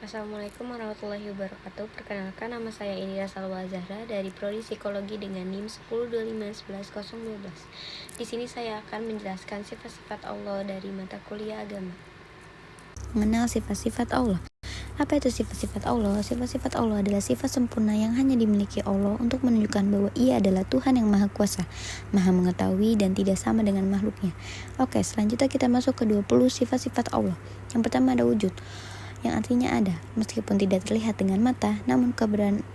Assalamualaikum warahmatullahi wabarakatuh. Perkenalkan, nama saya Indira Salwa Zahra dari Prodi Psikologi dengan NIM 1025111012. Di sini saya akan menjelaskan sifat-sifat Allah dari mata kuliah agama. Mengenal sifat-sifat Allah. Apa itu sifat-sifat Allah? Sifat-sifat Allah adalah sifat sempurna yang hanya dimiliki Allah untuk menunjukkan bahwa Ia adalah Tuhan yang Maha Kuasa, Maha Mengetahui, dan tidak sama dengan makhluknya. Oke, selanjutnya kita masuk ke 20 sifat-sifat Allah. Yang pertama ada wujud, yang artinya ada, meskipun tidak terlihat dengan mata, namun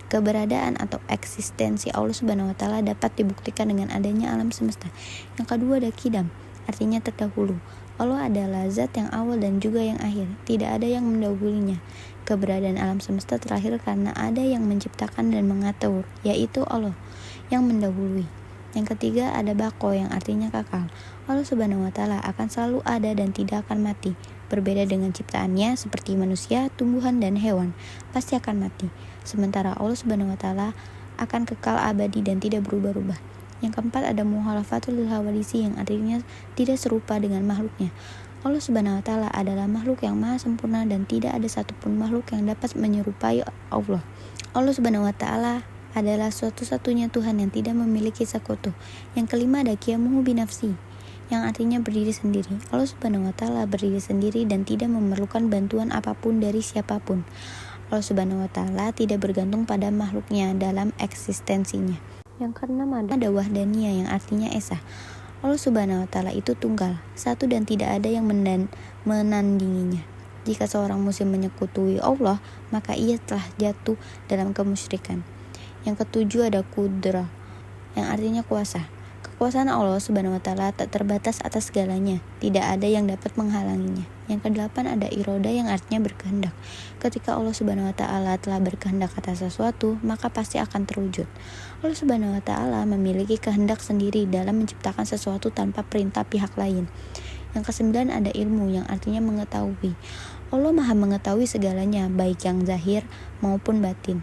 keberadaan atau eksistensi Allah Subhanahu wa Ta'ala dapat dibuktikan dengan adanya alam semesta. Yang kedua ada qidam, artinya terdahulu. Allah adalah zat yang awal dan juga yang akhir, tidak ada yang mendahulunya. Keberadaan alam semesta terakhir karena ada yang menciptakan dan mengatur, yaitu Allah yang mendahului. Yang ketiga ada baqo, yang artinya kekal. Allah Subhanahu wa Ta'ala akan selalu ada dan tidak akan mati. Berbeda dengan ciptaannya seperti manusia, tumbuhan, dan hewan, pasti akan mati. Sementara Allah Subhanahu wa Ta'ala akan kekal abadi dan tidak berubah-ubah. Yang keempat ada muhalafatul hawadisi, yang artinya tidak serupa dengan makhluknya. Allah Subhanahu wa Ta'ala adalah makhluk yang maha sempurna dan tidak ada satupun makhluk yang dapat menyerupai Allah. Allah Subhanahu wa Ta'ala adalah satu-satunya Tuhan yang tidak memiliki sekutu. Yang kelima ada qiyamuhu binafsi, yang artinya berdiri sendiri. Allah Subhanahu wa Ta'ala berdiri sendiri dan tidak memerlukan bantuan apapun dari siapapun. Allah Subhanahu wa Ta'ala tidak bergantung pada makhluknya dalam eksistensinya. Yang keenam ada wahdaniyah, yang artinya esa. Allah Subhanahu wa Ta'ala itu tunggal, satu, dan tidak ada yang menandinginya. Jika seorang muslim menyekutui Allah, maka ia telah jatuh dalam kemusyrikan. Yang ketujuh ada qudrah, yang artinya kuasa. Kekuasaan Allah Subhanahu wa Ta'ala tak terbatas atas segalanya, tidak ada yang dapat menghalanginya. Yang kedelapan ada iroda, yang artinya berkehendak. Ketika Allah Subhanahu wa Ta'ala telah berkehendak atas sesuatu, maka pasti akan terwujud. Allah Subhanahu wa Ta'ala memiliki kehendak sendiri dalam menciptakan sesuatu tanpa perintah pihak lain. Yang kesembilan ada ilmu, yang artinya mengetahui. Allah Maha mengetahui segalanya, baik yang zahir maupun batin.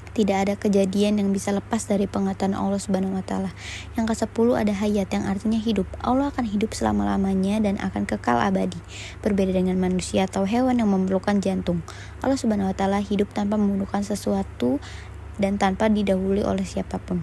Tidak ada kejadian yang bisa lepas dari pengetahuan Allah Subhanahu wa Ta'ala. Yang ke-10 ada hayat, yang artinya hidup. Allah akan hidup selama-lamanya dan akan kekal abadi. Berbeda dengan manusia atau hewan yang memerlukan jantung. Allah Subhanahu wa Ta'ala hidup tanpa memerlukan sesuatu dan tanpa didahului oleh siapapun.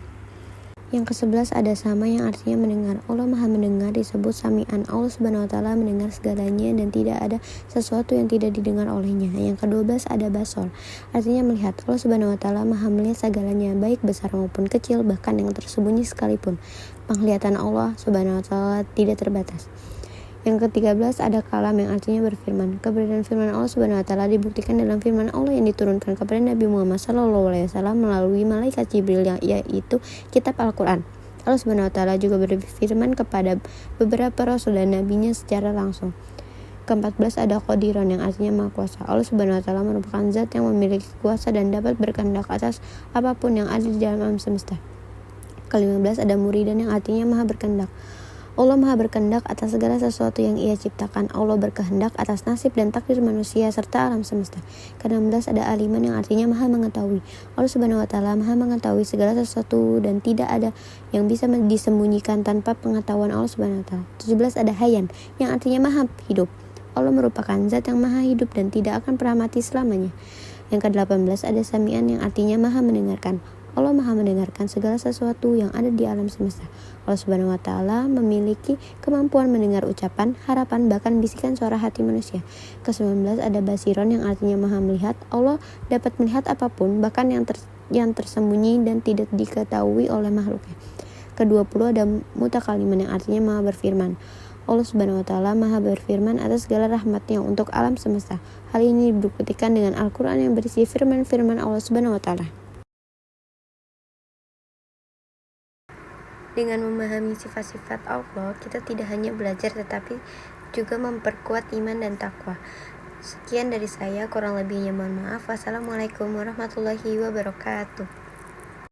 Yang ke-11 ada sama, yang artinya mendengar. Allah Maha mendengar disebut sami'an. Allah Subhanahu wa Ta'ala mendengar segalanya dan tidak ada sesuatu yang tidak didengar olehnya. Yang ke-12 ada basor, artinya melihat. Allah Subhanahu wa Ta'ala Maha melihat segalanya, baik besar maupun kecil, bahkan yang tersembunyi sekalipun. Penglihatan Allah Subhanahu wa Ta'ala tidak terbatas. Yang ke-13 ada kalam, yang artinya berfirman. Keberadaan firman Allah Subhanahu wa Ta'ala dibuktikan dalam firman Allah yang diturunkan kepada Nabi Muhammad SAW melalui malaikat Jibril, yaitu kitab Al-Quran. Allah Subhanahu wa Ta'ala juga berfirman kepada beberapa rasul dan nabinya secara langsung. Ke-14 ada qadiran, yang artinya maha kuasa. Allah Subhanahu wa Ta'ala merupakan zat yang memiliki kuasa dan dapat berkehendak atas apapun yang ada di dalam alam semesta. Ke-15 ada muridan, yang artinya maha berkehendak. Allah Maha berkehendak atas segala sesuatu yang Ia ciptakan. Allah berkehendak atas nasib dan takdir manusia serta alam semesta. Ke-16 ada aliman, yang artinya maha mengetahui. Allah Subhanahu wa Ta'ala Maha mengetahui segala sesuatu dan tidak ada yang bisa disembunyikan tanpa pengetahuan Allah Subhanahu wa Ta'ala. 17 ada hayyan, yang artinya maha hidup. Allah merupakan zat yang maha hidup dan tidak akan pernah mati selamanya. Yang ke-18 ada sami'an, yang artinya maha mendengarkan. Allah Maha mendengarkan segala sesuatu yang ada di alam semesta. Allah Subhanahu wa Ta'ala memiliki kemampuan mendengar ucapan, harapan, bahkan bisikan suara hati manusia. Ke-19 ada basiron, yang artinya maha melihat. Allah dapat melihat apapun, bahkan yang tersembunyi dan tidak diketahui oleh makhluknya. Ke-20 ada mutakaliman, yang artinya maha berfirman. Allah Subhanahu wa Ta'ala Maha berfirman atas segala rahmatnya untuk alam semesta. Hal ini dibuktikan dengan Al-Quran yang berisi firman-firman Allah Subhanahu wa Ta'ala. Dengan memahami sifat-sifat Allah, kita tidak hanya belajar tetapi juga memperkuat iman dan takwa. Sekian dari saya, kurang lebihnya mohon maaf. Wassalamualaikum warahmatullahi wabarakatuh.